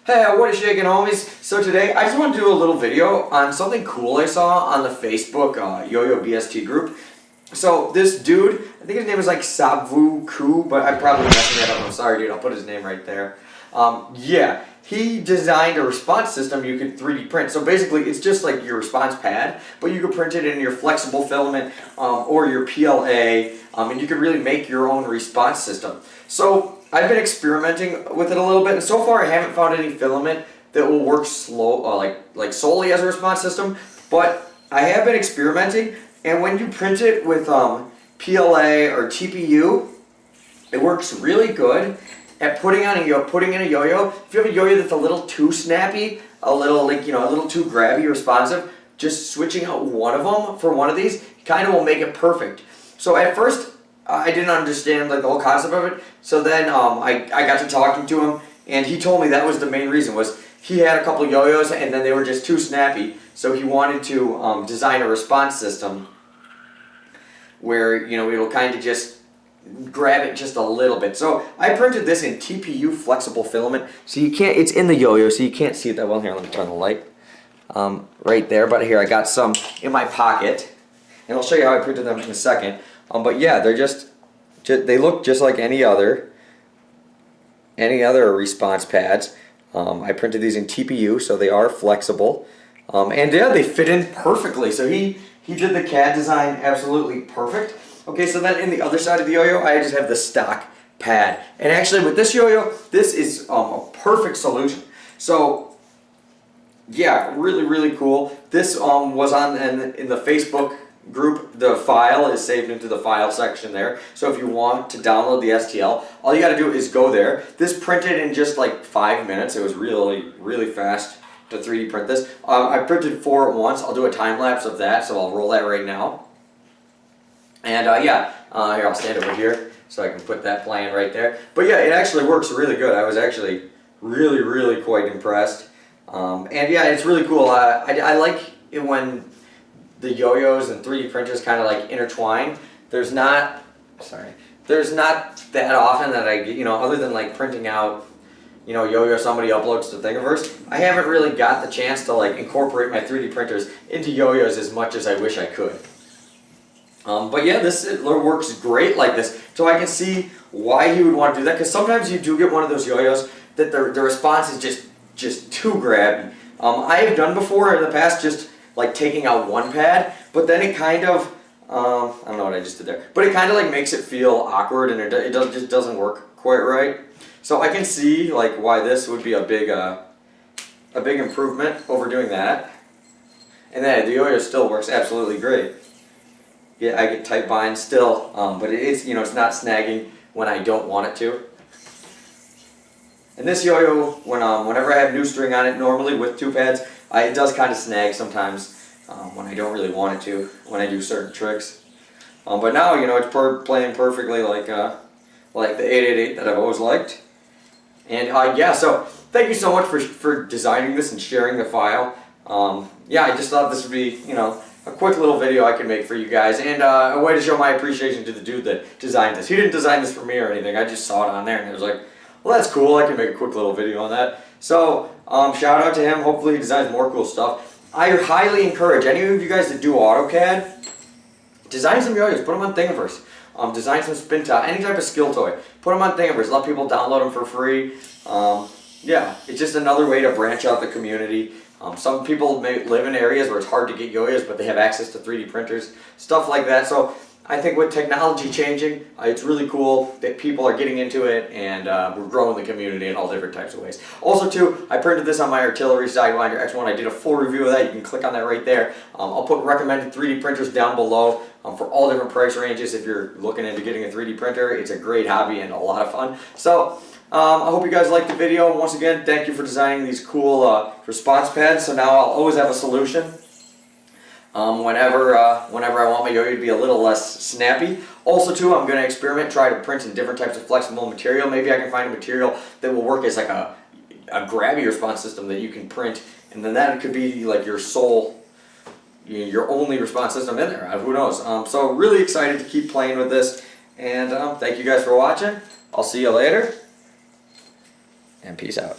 Hey, what is shaking, homies? So today I just want to do a little video on something cool I saw on the Facebook YoYo BST group. So this dude, I think his name is like Savu Ku, but I'm probably messing that up. I'm sorry, dude. I'll put his name right there. Yeah, he designed a response system you could 3D print. So basically, it's just like your response pad, but you could print it in your flexible filament or your PLA, and you could really make your own response system. So I've been experimenting with it a little bit, and so far I haven't found any filament that will work like solely as a response system. But I have been experimenting, and when you print it with PLA or TPU, it works really good at putting in a yo-yo. If you have a yo-yo that's a little too snappy, a little a little too grabby, responsive, just switching out one of them for one of these kind of will make it perfect. So at first I didn't understand like the whole concept of it. So then I got to talking to him, and he told me that was the main reason. Was he had a couple of yo-yos and then they were just too snappy, so he wanted to design a response system where it'll kind of just grab it just a little bit. So I printed this in TPU flexible filament. So you can't, it's in the yo-yo, so you can't see it that well. Here, let me turn the light right there. But here I got some in my pocket, and I'll show you how I printed them in a second. But yeah, they're just they look just like any other response pads. I printed these in TPU, so they are flexible, and yeah, they fit in perfectly. So he did the CAD design absolutely perfect. Okay, so then in the other side of the yo-yo, I just have the stock pad, and actually with this yo-yo, this is a perfect solution. So yeah, really cool. This was on in the Facebook group. The file is saved into the file section there, so if you want to download the STL, all you got to do is go there. This printed in just like 5 minutes. It was really fast to 3D print this. I printed 4 at once. I'll do a time lapse of that, so I'll roll that right now. And yeah, here, I'll stand over here so I can put that playing right there. But yeah, it actually works really good. I was actually really quite impressed. And yeah, it's really cool. I like it when the yo-yos and 3D printers kind of like intertwine. There's not that often that I get, other than like printing out, yo-yo somebody uploads to Thingiverse, I haven't really got the chance to like incorporate my 3D printers into yo-yos as much as I wish I could. But yeah, it works great like this. So I can see why he would want to do that, because sometimes you do get one of those yo-yos that the response is just too grabby. I have done before in the past just like taking out one pad, but then it kind of, I don't know what I just did there, but it kind of like makes it feel awkward, and it just doesn't work quite right. So I can see like why this would be a big improvement over doing that. And then the yo-yo still works absolutely great. Yeah, I get tight bind still, but it's it's not snagging when I don't want it to. And this yo-yo, whenever I have new string on it, normally with 2 pads, it does kind of snag sometimes when I don't really want it to, when I do certain tricks. But now, it's playing perfectly like the 888 that I've always liked. And yeah, so thank you so much for designing this and sharing the file. Yeah, I just thought this would be, a quick little video I could make for you guys, and a way to show my appreciation to the dude that designed this. He didn't design this for me or anything. I just saw it on there and I was like, well, that's cool. I can make a quick little video on that. So shout out to him. Hopefully he designs more cool stuff. I highly encourage any of you guys that do AutoCAD, design some yo-yos. Put them on Thingiverse. Design some spin top, any type of skill toy. Put them on Thingiverse. Let people download them for free. Yeah, it's just another way to branch out the community. Some people may live in areas where it's hard to get yo-yos, but they have access to 3D printers, stuff like that. So I think with technology changing, it's really cool that people are getting into it, and we're growing the community in all different types of ways. Also too, I printed this on my artillery Sidewinder X1. I did a full review of that. You can click on that right there. I'll put recommended 3D printers down below for all different price ranges. If you're looking into getting a 3D printer, it's a great hobby and a lot of fun. So I hope you guys liked the video, and once again, thank you for designing these cool response pads. So now I'll always have a solution whenever I want my yo-yo to be a little less snappy. Also too, I'm going to experiment, try to print in different types of flexible material. Maybe I can find a material that will work as like a grabby response system that you can print, and then that could be like your only response system in there. Who knows? So really excited to keep playing with this, and thank you guys for watching. I'll see you later. And peace out.